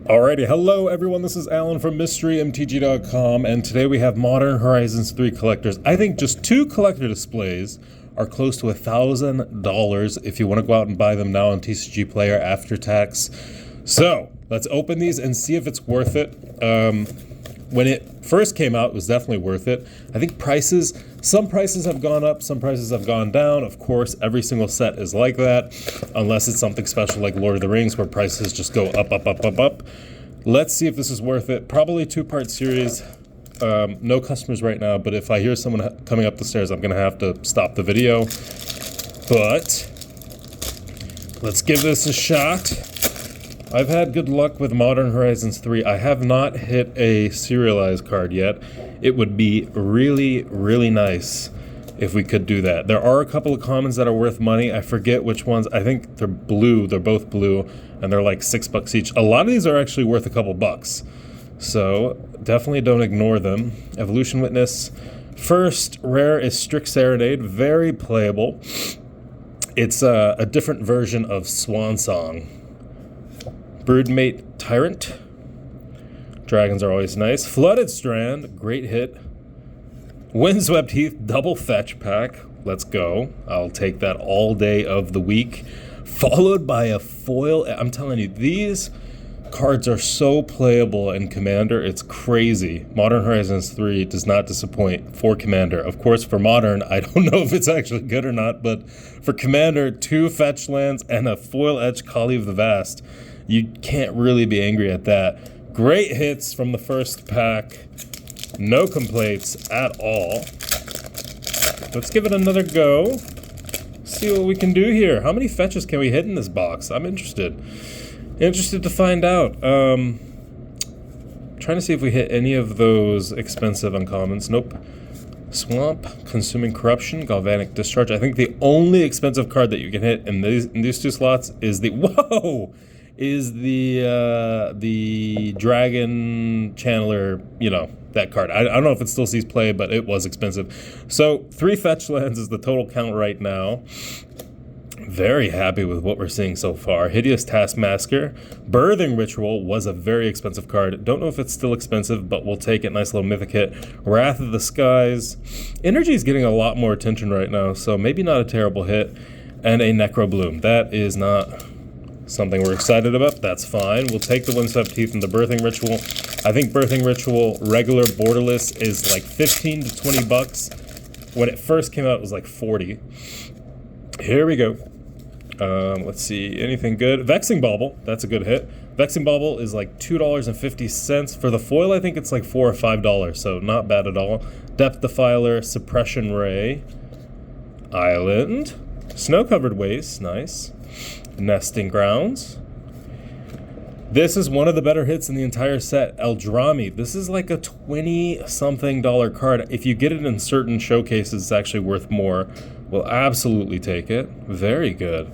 Alrighty, hello everyone, this is Alan from MysteryMTG.com, and today we have Modern Horizons 3 collectors. I think just 2 collector displays are close to $1,000 if you want to go out and buy them now on TCG Player after tax. So, let's open these and see if it's worth it. When it first came out, it was definitely worth it. I think some prices have gone up, some prices have gone down. Of course, every single set is like that, unless it's something special like Lord of the Rings where prices just go up, up, up, up, up. Let's see if this is worth it. Probably 2-part series. No customers right now, but if I hear someone coming up the stairs, I'm gonna have to stop the video. But let's give this a shot. I've had good luck with Modern Horizons 3. I have not hit a serialized card yet. It would be really, really nice if we could do that. There are a couple of commons that are worth money. I forget which ones. I think they're blue. They're both blue, and they're like $6 each. A lot of these are actually worth a couple bucks. So definitely don't ignore them. Evolution Witness. First rare is Strict Serenade. Very playable. It's a different version of Swan Song. Broodmate Tyrant. Dragons are always nice. Flooded Strand, great hit. Windswept Heath, double fetch pack. Let's go. I'll take that all day of the week. Followed by a foil. I'm telling you, these cards are so playable in Commander, it's crazy. Modern Horizons 3 does not disappoint for Commander. Of course, for Modern, I don't know if it's actually good or not, but for Commander, 2 fetch lands and a foil edge Kali of the Vast. You can't really be angry at that. Great hits from the first pack. No complaints at all. Let's give it another go. See what we can do here. How many fetches can we hit in this box? I'm interested. Interested to find out. Trying to see if we hit any of those expensive uncommons. Nope. Swamp, Consuming Corruption, Galvanic Discharge. I think the only expensive card that you can hit in these 2 slots is the... Whoa! Is the Dragon Channeler, you know, that card. I don't know if it still sees play, but it was expensive. So 3 fetch lands is the total count right now. Very happy with what we're seeing so far. Hideous Taskmaster. Birthing Ritual was a very expensive card. Don't know if it's still expensive, but we'll take it. Nice little mythic hit. Wrath of the Skies. Energy is getting a lot more attention right now, so maybe not a terrible hit. And a Necrobloom. That is not something we're excited about. That's fine. We'll take the Windswept Heath and the Birthing Ritual. I think Birthing Ritual regular borderless is like 15 to 20 bucks. When it first came out, it was like 40. Here we go. Let's see. Anything good? Vexing Bauble. That's a good hit. Vexing Bauble is like $2.50. For the foil, I think it's like $4 or $5, so not bad at all. Depth Defiler, Suppression Ray, Island, Snow-Covered Waste. Nice. Nesting Grounds. This is one of the better hits in the entire set. Eldrami. This is like a $20-something card. If you get it in certain showcases, it's actually worth more. We'll absolutely take it. Very good.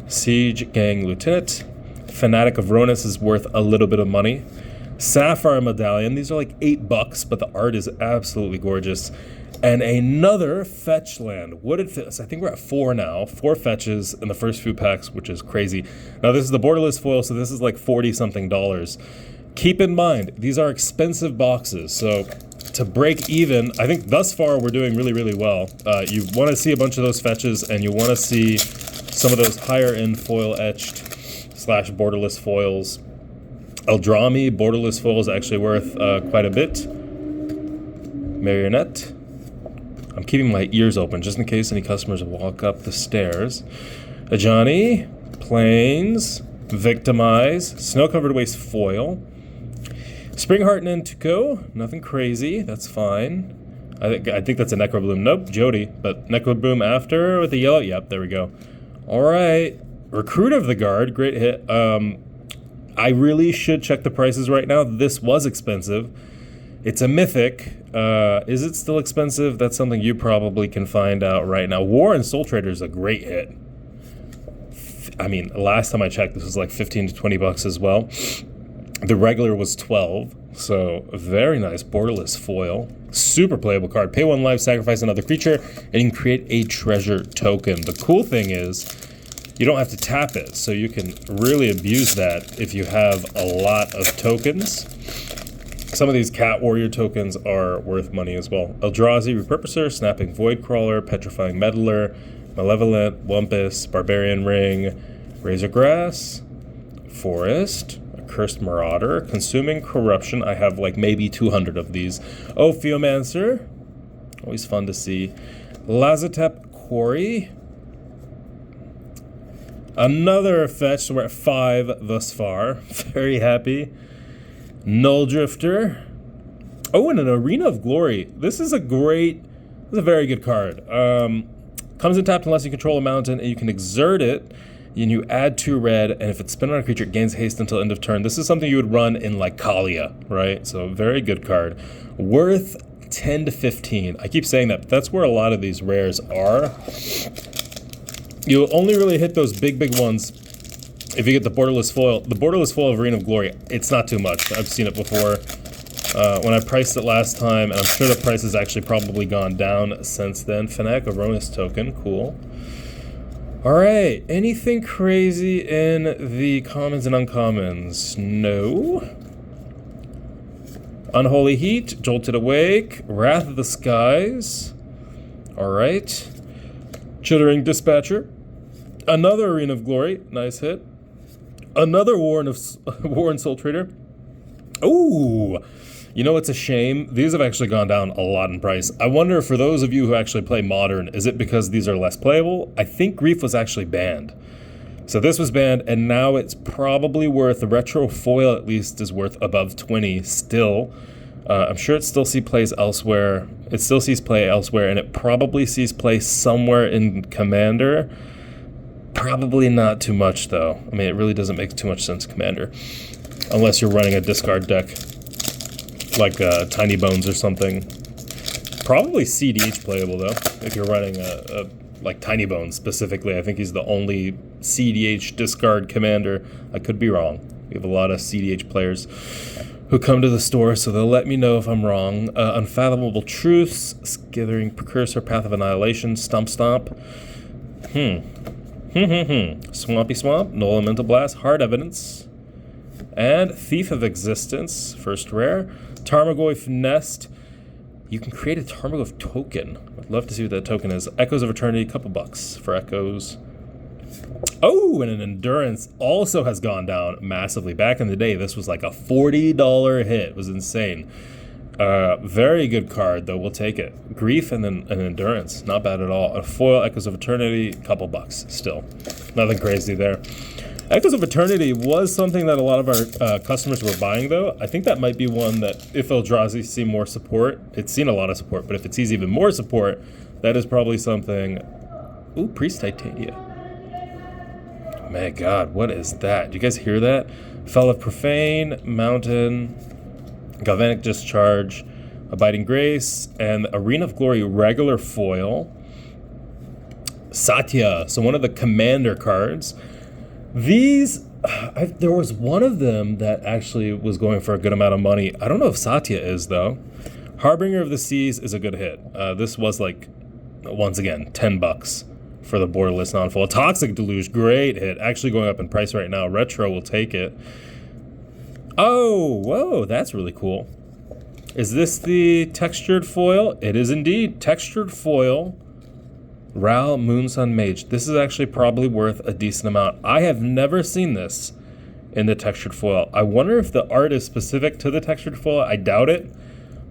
Siege Gang Lieutenant. Fanatic of Ronus is worth a little bit of money. Sapphire Medallion. These are like $8, but the art is absolutely gorgeous. And another fetch land. Wooded Fist. I think we're at 4 now. 4 fetches in the first few packs, which is crazy. Now, this is the borderless foil, so this is like $40-something. Keep in mind, these are expensive boxes, so to break even, I think thus far we're doing really, really well. You want to see a bunch of those fetches, and you want to see some of those higher-end foil-etched / borderless foils. Eldrami, borderless foil is actually worth quite a bit. Marionette. I'm keeping my ears open just in case any customers walk up the stairs. Ajani, Plains, Victimize, Snow-Covered Waste Foil, Springheart Nantuko, nothing crazy, that's fine. I think that's a Necrobloom. Nope, Jody, but Necrobloom after with the yellow. Yep, there we go. All right, Recruit of the Guard, great hit. I really should check the prices right now. This was expensive. It's a mythic. Is it still expensive? That's something you probably can find out right now. War and Soul Trader is a great hit. I mean, last time I checked, this was like 15 to 20 bucks as well. The regular was 12, so very nice borderless foil. Super playable card. Pay 1 life, sacrifice another creature, and you can create a treasure token. The cool thing is, you don't have to tap it, so you can really abuse that if you have a lot of tokens. Some of these Cat Warrior tokens are worth money as well. Eldrazi, Repurposer, Snapping Voidcrawler, Petrifying Meddler, Malevolent, Wumpus, Barbarian Ring, Razorgrass, Forest, Cursed Marauder, Consuming Corruption. I have like maybe 200 of these. Oh, Theomancer. Always fun to see. Lazotep Quarry. Another fetch, so we're at 5 thus far. Very happy. Null Drifter. Oh, and an Arena of Glory. This is a very good card. Comes in tapped unless you control a mountain and you can exert it. And you add 2 red, and if it's spent on a creature, it gains haste until end of turn. This is something you would run in like Kalia, right? So very good card. Worth 10 to 15. I keep saying that, but that's where a lot of these rares are. You'll only really hit those big ones if you get the borderless foil. The borderless foil of Arena of Glory, it's not too much. I've seen it before. When I priced it last time, and I'm sure the price has actually probably gone down since then. Fnac Aronis token, cool. Alright, anything crazy in the commons and uncommons? No. Unholy Heat, Jolted Awake, Wrath of the Skies. Alright. Chittering Dispatcher. Another Arena of Glory, nice hit. Another Warren Soul Trader. Ooh! You know, it's a shame. These have actually gone down a lot in price. I wonder, for those of you who actually play Modern, is it because these are less playable? I think Grief was actually banned. So this was banned, and now it's probably worth, the retro foil at least is worth above 20 still. I'm sure it still sees play elsewhere. It still sees play elsewhere, and it probably sees play somewhere in Commander. Probably not too much, though. I mean, it really doesn't make too much sense, Commander. Unless you're running a discard deck. Like Tiny Bones or something. Probably CDH playable though, if you're running like Tiny Bones specifically. I think he's the only CDH discard commander. I could be wrong. We have a lot of CDH players who come to the store, so they'll let me know if I'm wrong. Unfathomable Truths, Skithering Precursor, Path of Annihilation, Stomp. Swampy Swamp, Null Elemental Blast, Hard Evidence, and Thief of Existence, first rare. Tarmogoyf Nest. You can create a Tarmogoyf token. I'd love to see what that token is. Echoes of Eternity, couple bucks for Echoes. Oh, and an Endurance also has gone down massively. Back in the day, this was like a $40 hit. It was insane. Very good card, though. We'll take it. Grief and then an Endurance. Not bad at all. A foil, Echoes of Eternity, couple bucks still. Nothing crazy there. Echoes of Eternity was something that a lot of our customers were buying, though. I think that might be one that, if Eldrazi see more support, it's seen a lot of support, but if it sees even more support, that is probably something... Ooh, Priest Titania. My God, what is that? Do you guys hear that? Fel of Profane, Mountain, Galvanic Discharge, Abiding Grace, and Arena of Glory regular foil. Satya, so one of the commander cards. These, there was one of them that actually was going for a good amount of money. I don't know if Satya is, though. Harbinger of the Seas is a good hit. This was like, once again, 10 bucks for the borderless non-foil. Toxic Deluge, great hit. Actually going up in price right now. Retro will take it. Oh, whoa, that's really cool. Is this the textured foil? It is indeed. Textured foil. Ral Moonsun Mage. This is actually probably worth a decent amount. I have never seen this in the textured foil. I wonder if the art is specific to the textured foil. I doubt it,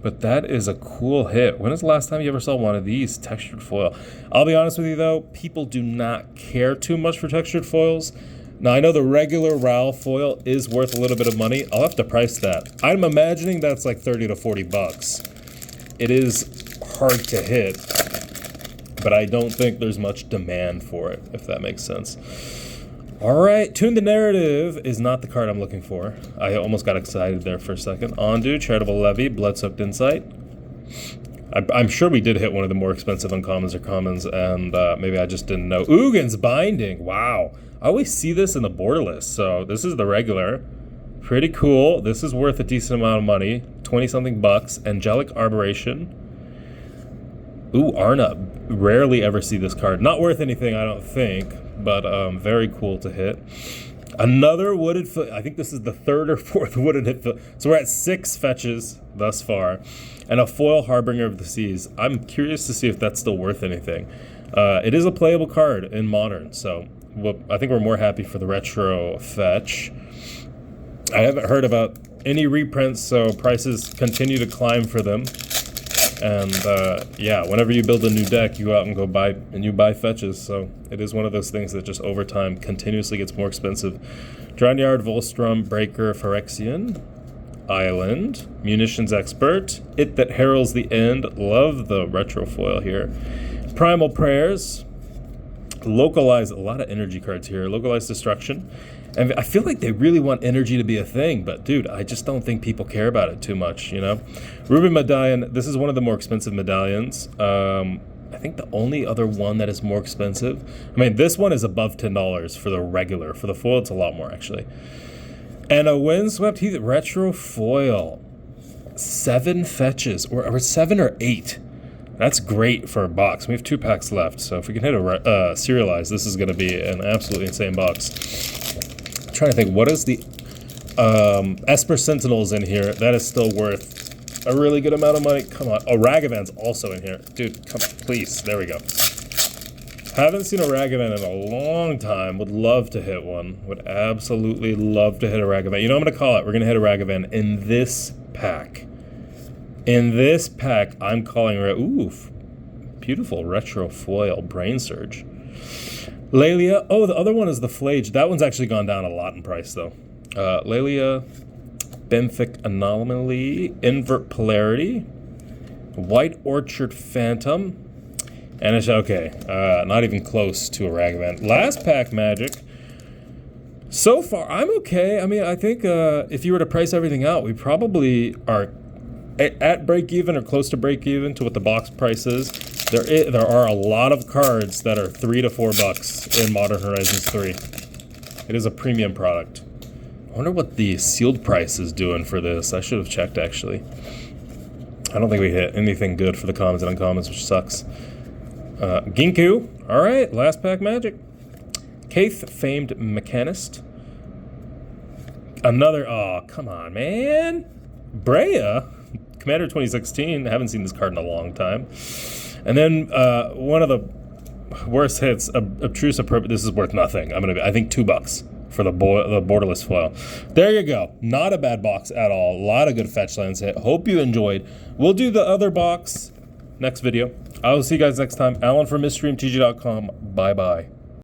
but that is a cool hit. When is the last time you ever saw one of these textured foil? I'll be honest with you though, people do not care too much for textured foils. Now I know the regular Ral foil is worth a little bit of money. I'll have to price that. I'm imagining that's like 30 to 40 bucks. It is hard to hit, but I don't think there's much demand for it, if that makes sense. All right, Tune the Narrative is not the card I'm looking for. I almost got excited there for a second. Ondu, Charitable Levy, Bloodsoaked Insight. I'm sure we did hit one of the more expensive uncommons or commons, and maybe I just didn't know. Ugin's Binding, wow. I always see this in the borderless, so this is the regular. Pretty cool. This is worth a decent amount of money, 20-something bucks. Angelic Arboration. Ooh, Arna. Rarely ever see this card. Not worth anything, I don't think, but very cool to hit. Another wooded foot. I think this is the third or fourth wooded hit. So we're at 6 fetches thus far, and a foil Harbinger of the Seas. I'm curious to see if that's still worth anything. It is a playable card in Modern, so I think we're more happy for the retro fetch. I haven't heard about any reprints, so prices continue to climb for them. And yeah, whenever you build a new deck, you go out and you buy fetches. So it is one of those things that just over time continuously gets more expensive. Drownyard, Volstrom, Breaker, Phyrexian, Island, Munitions Expert, It That Heralds the End. Love the retro foil here. Primal Prayers, Localize, a lot of energy cards here. Localize Destruction. And I feel like they really want energy to be a thing, but dude, I just don't think people care about it too much, you know? Ruby Medallion, this is one of the more expensive medallions. I think the only other one that is more expensive, I mean, this one is above $10 for the regular. For the foil, it's a lot more, actually. And a Windswept Heath retro foil. 7 fetches, or 7 or 8. That's great for a box. We have 2 packs left, so if we can hit a serialize, this is going to be an absolutely insane box. Trying to think, what is the Esper Sentinels in here? That is still worth a really good amount of money. Come on. Oh, Ragavan's also in here. Dude, come on, please. There we go. Haven't seen a Ragavan in a long time. Would love to hit one. Would absolutely love to hit a Ragavan. You know what I'm going to call it? We're going to hit a Ragavan in this pack. In this pack, I'm calling it. Ooh, beautiful retro foil Brain Surge. Lelia. Oh, the other one is the Flage. That one's actually gone down a lot in price, though. Lelia, Benthic Anomaly, Invert Polarity, White Orchard Phantom, and it's okay. Not even close to a Ragavan. Last pack Magic. So far, I'm okay. I mean, I think if you were to price everything out, we probably are at break even or close to break even to what the box price is. There are a lot of cards that are $3 to $4 in Modern Horizons 3. It is a premium product. I wonder what the sealed price is doing for this. I should have checked, actually. I don't think we hit anything good for the commons and uncommons, which sucks. Ginkgo. All right, last pack Magic. Kaith, Famed Mechanist. Another, oh, come on, man. Brea. Commander 2016. Haven't seen this card in a long time. And then one of the worst hits, Obtrusive Purpose. This is worth nothing. I think $2 for the borderless foil. There you go. Not a bad box at all. A lot of good fetch lands hit. Hope you enjoyed. We'll do the other box next video. I will see you guys next time. Alan from MH3 Collector Opening. Bye bye.